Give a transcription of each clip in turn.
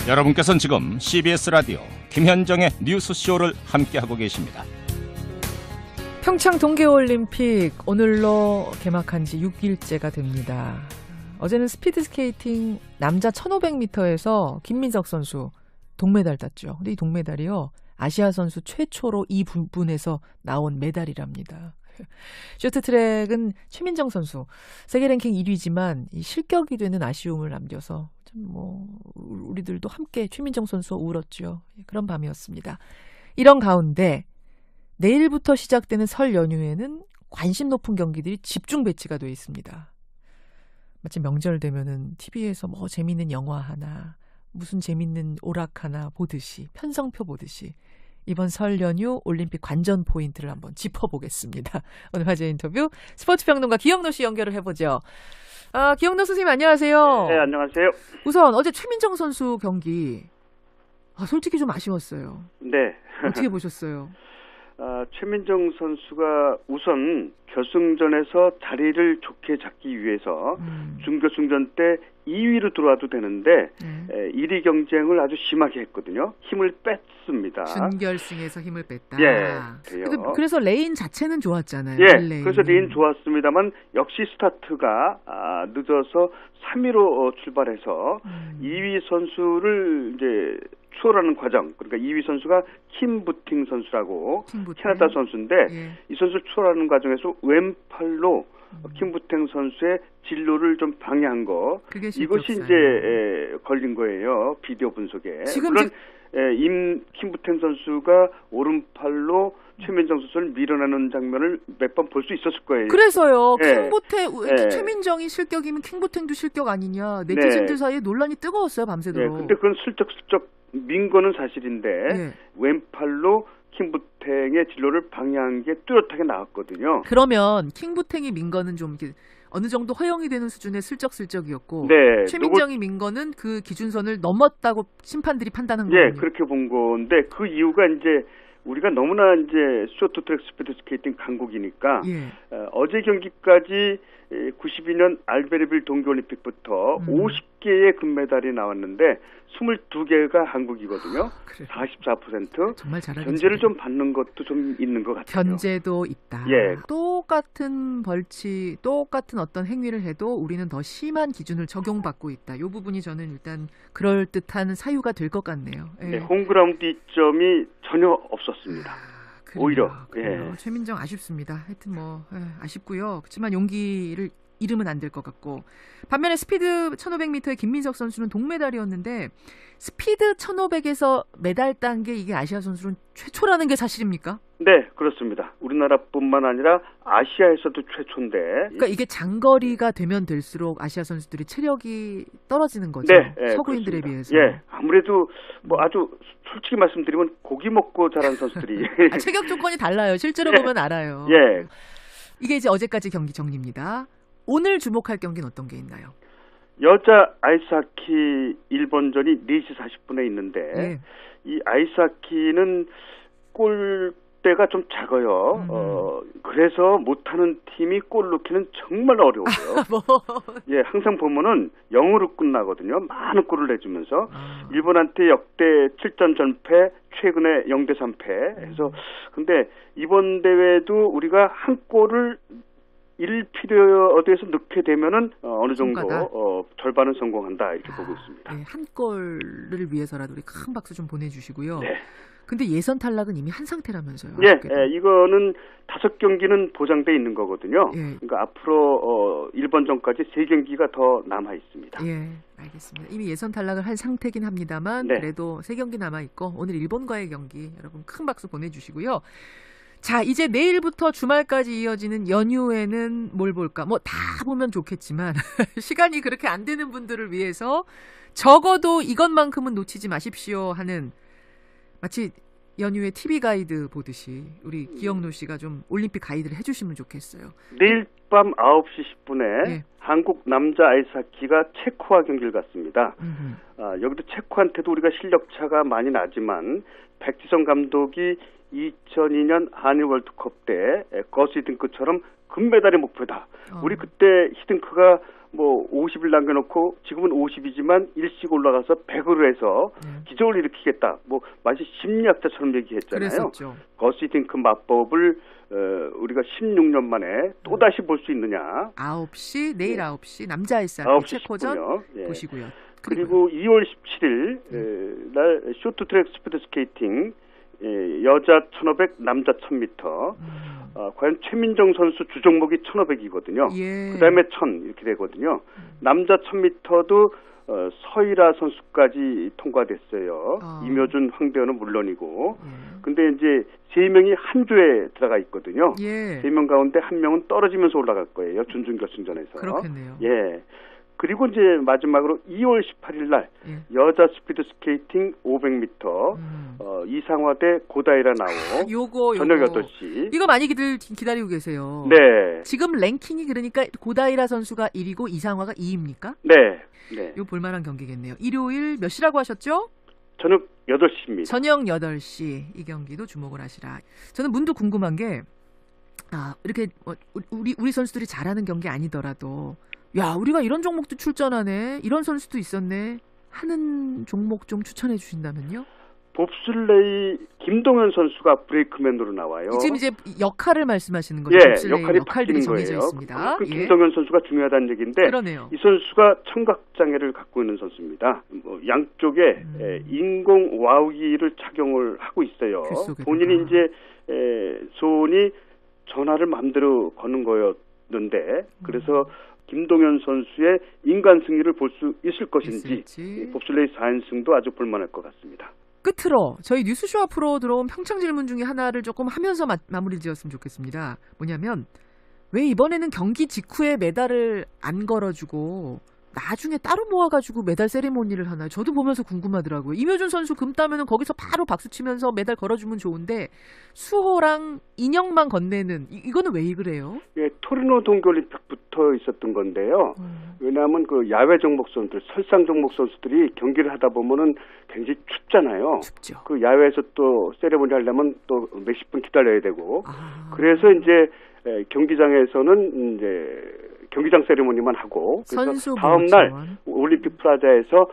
여러분께서는 지금 CBS 라디오 김현정의 뉴스쇼를 함께하고 계십니다. 평창 동계올림픽 오늘로 개막한 지 6일째가 됩니다. 어제는 스피드스케이팅 남자 1500m에서 김민석 선수 동메달 땄죠. 근데 이 동메달이요, 아시아 선수 최초로 이 부분에서 나온 메달이랍니다. 쇼트트랙은 최민정 선수 세계 랭킹 1위지만 이 실격이 되는 아쉬움을 남겨서 참 우리들도 함께 최민정 선수와 울었죠. 그런 밤이었습니다. 이런 가운데 내일부터 시작되는 설 연휴에는 관심 높은 경기들이 집중 배치가 되어 있습니다. 마치 명절 되면은 TV에서 재밌는 영화 하나, 무슨 재밌는 오락 하나 보듯이, 편성표 보듯이 이번 설 연휴 올림픽 관전 포인트를 한번 짚어보겠습니다. 오늘 화제 인터뷰 스포츠평론가 기영로 씨 연결을 해보죠. 기영로 선생님 안녕하세요. 네, 안녕하세요. 우선 어제 최민정 선수 경기 솔직히 좀 아쉬웠어요. 네. 어떻게 보셨어요? 최민정 선수가 우선 결승전에서 자리를 좋게 잡기 위해서 준결승전 때 2위로 들어와도 되는데 1위 경쟁을 아주 심하게 했거든요. 힘을 뺐습니다. 준결승에서 힘을 뺐다. 예, 그래서 레인 자체는 좋았잖아요. 예, 그래서 레인 좋았습니다만 역시 스타트가 늦어서 3위로 출발해서 2위 선수를 이제 추월하는 과정, 그러니까 2위 선수가 킴 부팅 선수라고 캐나다 선수인데 이 선수를 추월하는 과정에서 왼팔로 킴 부팅 선수의 진로를 좀 방해한 거, 이것이 이제 걸린 거예요. 비디오 분석에. 물론 킴 부팅 선수가 오른팔로 최민정 선수를 밀어내는 장면을 몇 번 볼 수 있었을 거예요. 그래서요. 최민정이 실격이면 킹보탱도 실격 아니냐. 네티즌들 사이에 논란이 뜨거웠어요, 밤새도록. 근데 그건 슬쩍 민 거는 사실인데 왼팔로 킹부탱의 진로를 방해한 게 뚜렷하게 나왔거든요. 그러면 킹부탱이 민 거는 좀 이렇게 어느 정도 허용이 되는 수준의 슬쩍슬쩍이었고 최민정이 민 거는 그 기준선을 넘었다고 심판들이 판단한 거예요. 그렇게 본 건데 그 이유가 이제 우리가 너무나 이제 쇼트트랙 스피드스케이팅 강국이니까 어제 경기까지 92년 알베르빌 동계올림픽부터 50개의 금메달이 나왔는데 22개가 한국이거든요. 44%. 정말 잘하겠죠. 견제를 좀 받는 것도 좀 있는 것 같아요. 견제도 있다. 똑같은 벌칙, 똑같은 어떤 행위를 해도 우리는 더 심한 기준을 적용받고 있다. 이 부분이 저는 일단 그럴듯한 사유가 될 것 같네요. 홈그라운드 이점이 전혀 없었습니다. 오히려. 최민정 아쉽습니다. 하여튼 아쉽고요. 그렇지만 용기를 잃으면 안 될 것 같고. 반면에 스피드 1500m의 김민석 선수는 동메달이었는데 스피드 1500에서 메달 딴 게 이게 아시아 선수는 최초라는 게 사실입니까? 네, 그렇습니다. 우리나라뿐만 아니라 아시아에서도 최초인데. 그러니까 이게 장거리가 되면 될수록 아시아 선수들이 체력이 떨어지는 거죠. 서구인들에 비해서. 아무래도 아주 솔직히 말씀드리면 고기 먹고 자란 선수들이. 체격 조건이 달라요. 실제로 보면 알아요. 이게 이제 어제까지 경기 정리입니다. 오늘 주목할 경기는 어떤 게 있나요? 여자 아이스하키 일본전이 4시 40분에 있는데 이 아이스하키는 골대가 좀 작아요. 그래서 못하는 팀이 골 넣기는 정말 어려워요. 항상 보면은 0으로 끝나거든요. 많은 골을 내주면서 일본한테 역대 7전 전패, 최근에 0대 3패 해서 근데 이번 대회도 우리가 한 골을 1피리어드에서 넣게 되면은 어느 정도 절반은 성공한다 이렇게 보고 있습니다. 한 골을 위해서라도 우리 큰 박수 좀 보내주시고요. 근데 예선 탈락은 이미 한 상태라면서요. 이거는 5경기는 보장돼 있는 거거든요. 그러니까 앞으로 일본전까지 3경기가 더 남아 있습니다. 알겠습니다. 이미 예선 탈락을 한 상태긴 합니다만 그래도 3경기 남아 있고 오늘 일본과의 경기 여러분 큰 박수 보내주시고요. 자, 이제 내일부터 주말까지 이어지는 연휴에는 뭘 볼까? 다 보면 좋겠지만 시간이 그렇게 안 되는 분들을 위해서 적어도 이것만큼은 놓치지 마십시오 하는 마치 연휴에 TV 가이드 보듯이 우리 기영로 씨가 좀 올림픽 가이드를 해주시면 좋겠어요. 내일 밤 9시 10분에 한국 남자 아이스하키가 체코와 경기를 갖습니다. 여기도 체코한테도 우리가 실력차가 많이 나지만 백지성 감독이 2002년 한일 월드컵 때 거스 히딩크처럼 금메달이 목표다. 우리 그때 히딩크가 뭐 50을 남겨놓고 지금은 50이지만 일씩 올라가서 100으로 해서 기적을 일으키겠다. 뭐 마치 심리학자처럼 얘기했잖아요. 그랬었죠. 거시팅크 마법을 우리가 16년 만에 또다시 볼 수 있느냐. 9시, 내일 9시 남자 햇살 9시 체코전 10분요. 예. 보시고요. 그리고 2월 17일 날 쇼트트랙 스피드 스케이팅 여자 1500, 남자 1000m. 과연 최민정 선수 주종목이 1500이거든요. 예. 그다음에 1000 이렇게 되거든요. 남자 1000m도 서일아 선수까지 통과됐어요. 이묘준, 황대현은 물론이고. 근데 이제 세 명이 한 조에 들어가 있거든요. 예. 세 명 가운데 한 명은 떨어지면서 올라갈 거예요. 준중결승전에서. 그렇겠네요. 예. 그리고 이제 마지막으로 2월 18일 날 여자 스피드 스케이팅 500m 이상화 대 고다이라 나오 요거 저녁 8시. 이거 많이 기다리고 계세요. 네. 지금 랭킹이 그러니까 고다이라 선수가 1위고 이상화가 2위입니까? 네. 네. 이거 볼만한 경기겠네요. 일요일 몇 시라고 하셨죠? 저녁 8시입니다. 저녁 8시 이 경기도 주목을 하시라. 저는 문득 궁금한 게 이렇게 우리 선수들이 잘하는 경기 아니더라도 야, 우리가 이런 종목도 출전하네. 이런 선수도 있었네. 하는 종목 좀 추천해 주신다면요? 봅슬레이 김동현 선수가 브레이크맨으로 나와요. 지금 이제 역할을 말씀하시는 거죠? 예, 봅슬레이 역할이 역할들이 바뀌는 정해져 거예요. 있습니다. 그 예. 김동현 선수가 중요하다는 얘기인데 그러네요. 이 선수가 청각장애를 갖고 있는 선수입니다. 양쪽에 인공 와우기를 착용을 하고 있어요. 본인이 이제 손이 전화를 마음대로 거는 거였는데 그래서 김동현 선수의 인간 승리를 볼 수 있을 것인지 봅슬레이 4연승도 아주 볼만할 것 같습니다. 끝으로 저희 뉴스쇼 앞으로 들어온 평창 질문 중에 하나를 조금 하면서 마무리 지었으면 좋겠습니다. 뭐냐면 왜 이번에는 경기 직후에 메달을 안 걸어주고 나중에 따로 모아가지고 메달 세리머니를 하나요? 저도 보면서 궁금하더라고요. 이묘준 선수 금 따면은 거기서 바로 박수 치면서 메달 걸어주면 좋은데 수호랑 인형만 건네는 이거는 왜 그래요? 예, 토리노 동계올림픽부터 있었던 건데요. 왜냐하면 그 야외 종목 선수들, 설상 종목 선수들이 경기를 하다 보면은 굉장히 춥잖아요. 춥죠. 그 야외에서 또 세리머니 하려면 또 몇십 분 기다려야 되고. 그래서 이제 경기장에서는 이제 경기장 세리머니만 하고 그래서 다음 날 올림픽 플라자에서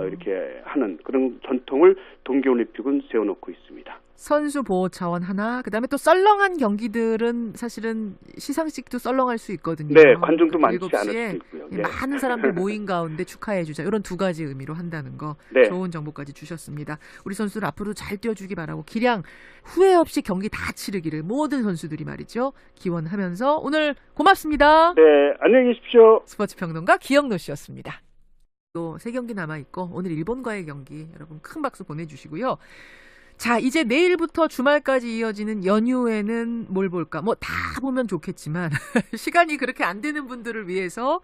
이렇게 하는 그런 전통을 동계올림픽은 세워놓고 있습니다. 선수 보호 차원 하나, 그다음에 또 썰렁한 경기들은 사실은 시상식도 썰렁할 수 있거든요. 네, 관중도 많지 않을 수 있고요. 네. 많은 사람들 모인 가운데 축하해주자 이런 두 가지 의미로 한다는 거 좋은 정보까지 주셨습니다. 우리 선수들 앞으로 잘 뛰어주기 바라고 기량 후회 없이 경기 다 치르기를 모든 선수들이 말이죠 기원하면서 오늘 고맙습니다. 네, 안녕히 계십시오. 스포츠 평론가 기영노 씨였습니다. 또 세 경기 남아 있고 오늘 일본과의 경기 여러분 큰 박수 보내주시고요. 자, 이제 내일부터 주말까지 이어지는 연휴에는 뭘 볼까? 뭐 다 보면 좋겠지만 시간이 그렇게 안 되는 분들을 위해서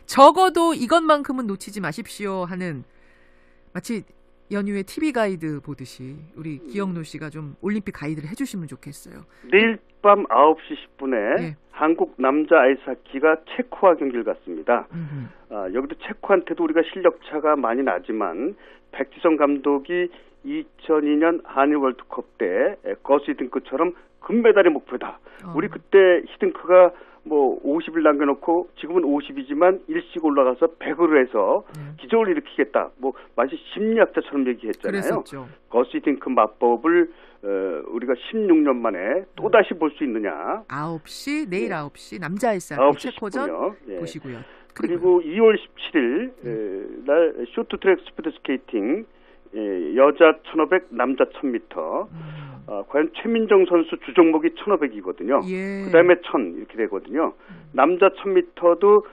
적어도 이것만큼은 놓치지 마십시오 하는 마치 연휴에 TV 가이드 보듯이 우리 기영노 씨가 좀 올림픽 가이드를 해주시면 좋겠어요. 내일 밤 9시 10분에 한국 남자 아이스하키가 체코와 경기를 갖습니다. 여기도 체코한테도 우리가 실력차가 많이 나지만 백지성 감독이 2002년 한일 월드컵 때 거스 히딩크처럼 금메달이 목표다. 우리 그때 히딩크가 뭐 50을 남겨놓고 지금은 50이지만 일씩 올라가서 100으로 해서 기적을 일으키겠다. 뭐 마치 심리학자처럼 얘기했잖아요. 그랬었죠. 거스 히딩크 마법을 우리가 16년 만에 또다시 볼 수 있느냐. 9시, 내일 9시 남자 햇살 체코전 보시고요. 그리고 2월 17일 날 쇼트트랙 스피드 스케이팅 여자 1500, 남자 1000m. 과연 최민정 선수 주종목이 1500이거든요. 그다음에 1000 이렇게 되거든요. 남자 1000m도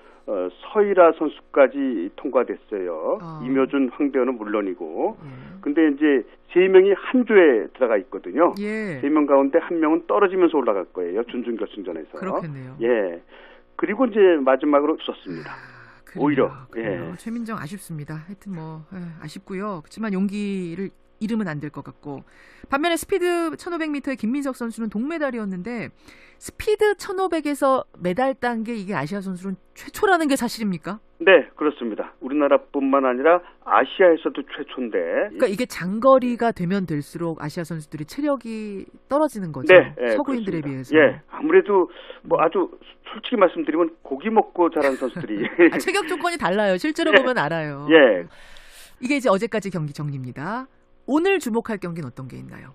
서일아 선수까지 통과됐어요. 이묘준, 황대현은 물론이고. 근데 이제 세 명이 한 조에 들어가 있거든요. 세 명 가운데 한 명은 떨어지면서 올라갈 거예요. 준중결승전에서. 그렇겠네요. 예. 그리고 이제 마지막으로 썼습니다. 오히려 최민정 아쉽습니다. 하여튼 뭐 아쉽고요. 그렇지만 용기를 잃으면 안 될 것 같고 반면에 스피드 1500m의 김민석 선수는 동메달이었는데 스피드 1500에서 메달 딴 게 이게 아시아 선수는 최초라는 게 사실입니까? 네, 그렇습니다. 우리나라뿐만 아니라 아시아에서도 최초인데. 그러니까 이게 장거리가 되면 될수록 아시아 선수들이 체력이 떨어지는 거죠. 네, 서구인들에 그렇습니다. 비해서. 예, 아무래도 뭐 아주 솔직히 말씀드리면 고기 먹고 자란 선수들이. 체격 조건이 달라요. 실제로 예. 보면 알아요. 예. 이게 이제 어제까지 경기 정리입니다. 오늘 주목할 경기는 어떤 게 있나요?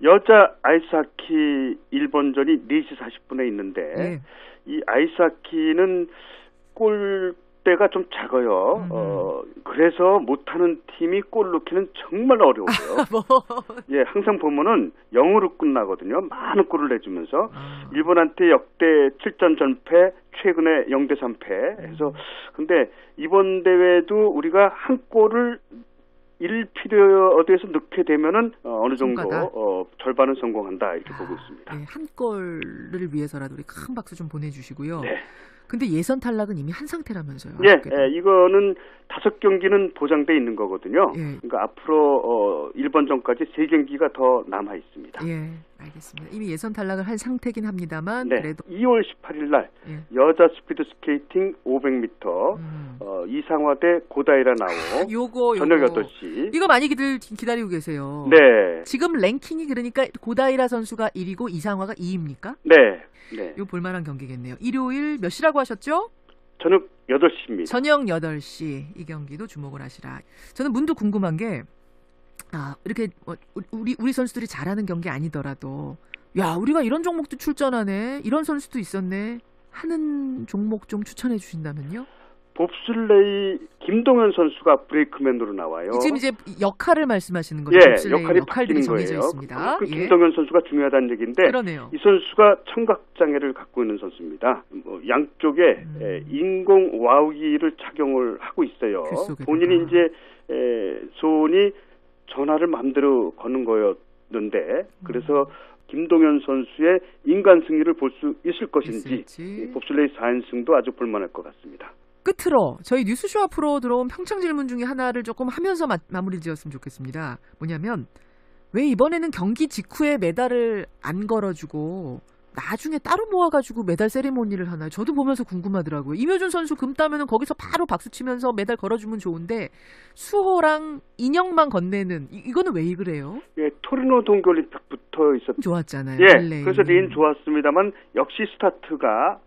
여자 아이스하키 일본전이 4시 40분에 있는데 예. 이 아이스하키는 골대가 좀 작아요. 그래서 못하는 팀이 골 넣기는 정말 어려워요. 뭐. 예, 항상 보면은 0으로 끝나거든요. 많은 골을 내주면서 아. 일본한테 역대 7전 전패, 최근에 0대 3패. 해서 근데 이번 대회도 우리가 한 골을 1피리어드에서 넣게 되면은 어느 정도 성과다. 절반은 성공한다 이렇게 보고 있습니다. 네, 한 골을 위해서라도 우리 큰 박수 좀 보내주시고요. 네. 근데 예선 탈락은 이미 한 상태라면서요. 예, 아쉽게도. 이거는 5경기는 보장돼 있는 거거든요. 예. 그러니까 앞으로 일본전까지 3경기가 더 남아 있습니다. 예, 알겠습니다. 이미 예선 탈락을 한 상태긴 합니다만 네, 그래도 2월 18일 날 예. 여자 스피드 스케이팅 500m 이상화 대 고다이라 나오 요거 저녁 8시. 이거 많이 기다리고 계세요. 네. 지금 랭킹이 그러니까 고다이라 선수가 1위고 이상화가 2위입니까? 네. 네. 요 볼만한 경기겠네요. 일요일 몇 시라고 하셨죠? 저녁 8시입니다. 저녁 8시 이 경기도 주목을 하시라. 저는 문득 궁금한 게 이렇게 우리 선수들이 잘하는 경기 아니더라도 야 우리가 이런 종목도 출전하네 이런 선수도 있었네 하는 종목 좀 추천해 주신다면요? 봅슬레이 김동현 선수가 브레이크맨으로 나와요. 지금 이제 역할을 말씀하시는 거죠? 예, 봅슬레이 역할이 역할들이 바뀌는 정해져 거예요. 있습니다. 그 예. 김동현 선수가 중요하다는 얘기인데 그러네요. 이 선수가 청각장애를 갖고 있는 선수입니다. 양쪽에 인공 와우기를 착용을 하고 있어요. 글 속에다가. 본인이 이제 손이 전화를 마음대로 거는 거였는데 그래서 김동현 선수의 인간 승리를 볼 수 있을 것인지 있을지. 봅슬레이 4연승도 아주 볼만할 것 같습니다. 끝으로 저희 뉴스쇼 앞으로 들어온 평창 질문 중에 하나를 조금 하면서 마무리 지었으면 좋겠습니다. 뭐냐면 왜 이번에는 경기 직후에 메달을 안 걸어주고 나중에 따로 모아가지고 메달 세리머니를 하나요? 저도 보면서 궁금하더라고요. 임효준 선수 금 따면은 거기서 바로 박수 치면서 메달 걸어주면 좋은데 수호랑 인형만 건네는 이거는 왜 그래요? 예, 토리노 동계올림픽부터 있었죠. 좋았잖아요. 예, 릴레이. 그래서 레인 좋았습니다만 역시 스타트가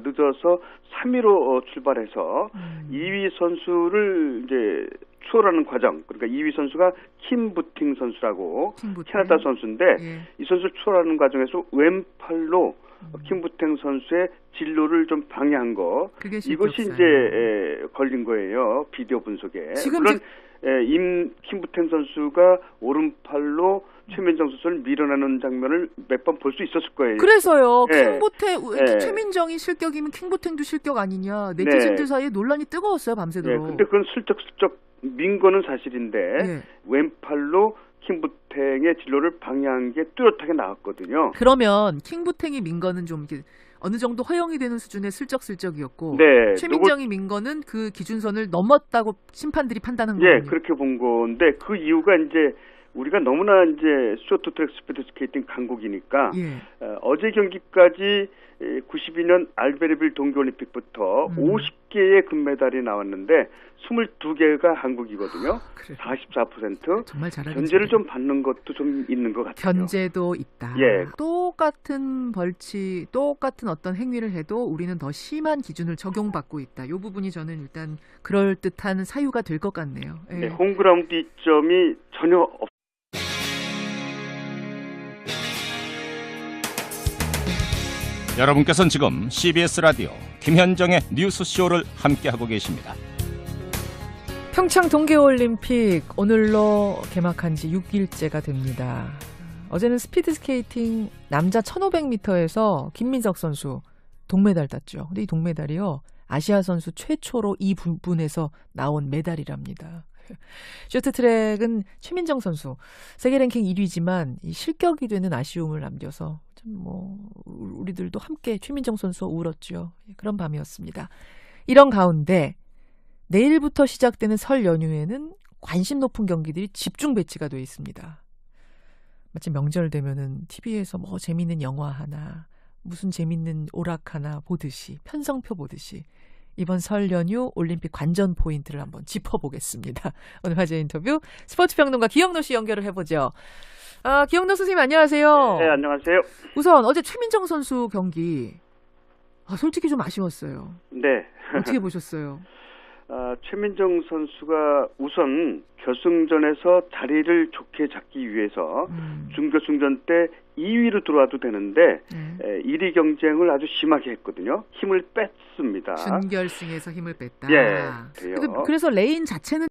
늦어서 3위로 출발해서 2위 선수를 이제 추월하는 과정. 그러니까 2위 선수가 킴 부팅 선수라고 캐나다 선수인데 예. 이 선수 추월하는 과정에서 왼팔로 킴 부팅 선수의 진로를 좀 방해한 거. 그게 이것이 실격사예요. 이제 걸린 거예요. 비디오 분석에. 지금 물론 킴 부팅 선수가 오른팔로 최민정 선수를 밀어내는 장면을 몇 번 볼 수 있었을 거예요. 그래서요. 예. 킹보탱 예. 최민정이 실격이면 킹보탱도 실격 아니냐. 네티즌들 사이에 논란이 뜨거웠어요. 밤새도록. 근데 그건 슬쩍슬쩍 민 거는 사실인데 예. 왼팔로 킹부탱의 진로를 방해한 게 뚜렷하게 나왔거든요. 그러면 킹보탱이 민 거는 좀 이렇게 어느 정도 허용이 되는 수준의 슬쩍슬쩍이었고 네, 최민정이 민 거는 그 기준선을 넘었다고 심판들이 판단한 예, 거군요. 그렇게 본 건데 그 이유가 이제 우리가 너무나 이제 쇼트트랙 스피드 스케이팅 강국이니까 예. 어제 경기까지 92년 알베르빌 동계올림픽부터 50개의 금메달이 나왔는데 22개가 한국이거든요. 그래. 44%. 정말 잘하긴 견제를 잘해. 좀 받는 것도 좀 있는 것 같아요. 견제도 있다. 예. 똑같은 벌칙, 똑같은 어떤 행위를 해도 우리는 더 심한 기준을 적용받고 있다. 이 부분이 저는 일단 그럴듯한 사유가 될 것 같네요. 예. 네, 홈그라운드 이점이 전혀 없. 여러분께서는 지금 CBS 라디오 김현정의 뉴스쇼를 함께하고 계십니다. 평창 동계올림픽 오늘로 개막한 지 6일째가 됩니다. 어제는 스피드스케이팅 남자 1500m에서 김민석 선수 동메달 땄죠. 근데 이 동메달이요. 아시아 선수 최초로 이 부분에서 나온 메달이랍니다. 쇼트트랙은 최민정 선수 세계 랭킹 1위지만 이 실격이 되는 아쉬움을 남겨서 좀 우리들도 함께 최민정 선수와 울었죠. 그런 밤이었습니다. 이런 가운데 내일부터 시작되는 설 연휴에는 관심 높은 경기들이 집중 배치가 돼 있습니다. 마치 명절 되면은 TV에서 뭐 재밌는 영화 하나, 무슨 재밌는 오락 하나 보듯이, 편성표 보듯이 이번 설 연휴 올림픽 관전 포인트를 한번 짚어보겠습니다. 오늘 화제 인터뷰 스포츠평론가 기영로 씨 연결을 해보죠. 기영로 선생님 안녕하세요. 네, 안녕하세요. 우선 어제 최민정 선수 경기 솔직히 좀 아쉬웠어요. 네. 어떻게 보셨어요? 최민정 선수가 우선 결승전에서 자리를 좋게 잡기 위해서 준결승전 때 2위로 들어와도 되는데 1위 경쟁을 아주 심하게 했거든요. 힘을 뺐습니다. 준결승에서 힘을 뺐다. 예, 그래요. 그래서 레인 자체는